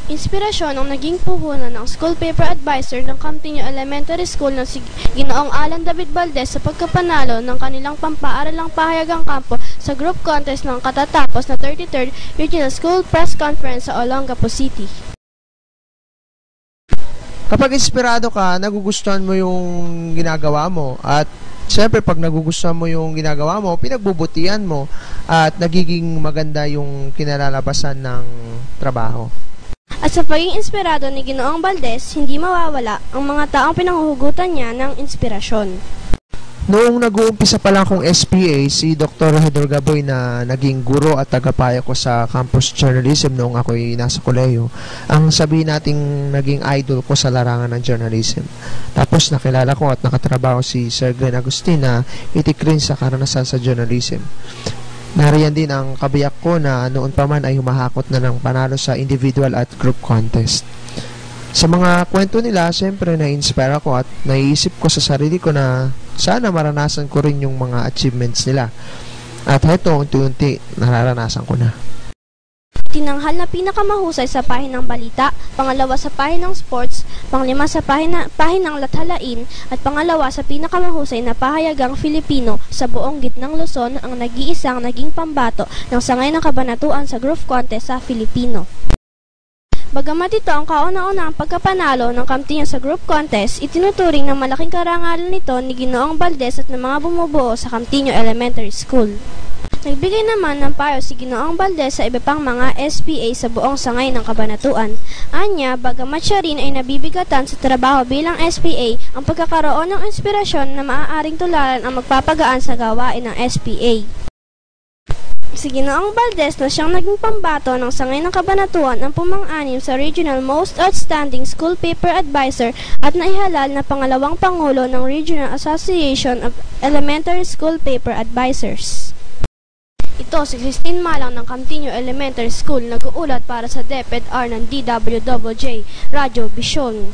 Inspirasyon ang naging puhunan ng school paper advisor ng Campiño Elementary School ng si Ginoong Alan David Valdez sa pagkapanalo ng kanilang pampaaralang pahayagang kampo sa group contest ng katatapos na 33rd Regional School Press Conference sa Olongapo City. Kapag inspirado ka, nagugustuhan mo yung ginagawa mo at siyempre pag nagugustuhan mo yung ginagawa mo, pinagbubutihan mo at nagiging maganda yung kinalalabasan ng trabaho. At sa pagiging inspirado ni Ginoong Valdez, hindi mawawala ang mga taong pinanghuhugutan niya ng inspirasyon. Noong nag-uumpisa pa lang akong SPA, si Dr. Hedor Gaboy na naging guro at tagapayo ko sa campus journalism noong ako'y nasa kolehiyo, ang sabihin nating naging idol ko sa larangan ng journalism. Tapos nakilala ko at nakatrabaho si Sir Glenn Agustin na itik rin sa karanasan sa journalism. Nariyan din ang kabiyak ko na noon pa man ay humahakot na ng panalo sa individual at group contest. Sa mga kwento nila, siyempre na-inspire ako at naiisip ko sa sarili ko na sana maranasan ko rin yung mga achievements nila. At heto, unti-unti, nararanasan ko na. Tinanghal na pinakamahusay sa pahinang balita, pangalawa sa pahinang sports, panglima sa pahinang lathalain, at pangalawa sa pinakamahusay na pahayagang Filipino sa buong gitnang Luzon ang nag-iisang naging pambato ng sangay ng kabanatuan sa group contest sa Filipino. Bagamat ito ang kauna-unang pagkapanalo ng Campiño sa group contest, itinuturing ng malaking karangalan nito ni Ginoong Valdez at ng mga bumubuo sa Campiño Elementary School. Nagbigay naman ng payo si Ginoong Valdez sa iba pang mga SPA sa buong sangay ng kabanatuan. Anya, bagamat siya rin ay nabibigatan sa trabaho bilang SPA, ang pagkakaroon ng inspirasyon na maaaring tularan ang magpapagaan sa gawain ng SPA. Si Ginoong Valdez na siyang naging pambato ng sangay ng kabanatuan ang pumang-anim sa Regional Most Outstanding School Paper Advisor at naihalal na pangalawang pangulo ng Regional Association of Elementary School Paper Advisors. Ito si Christine Malang ng Campiño Elementary School nag-uulat para sa DepEd-R ng DWJJ Radio Vision.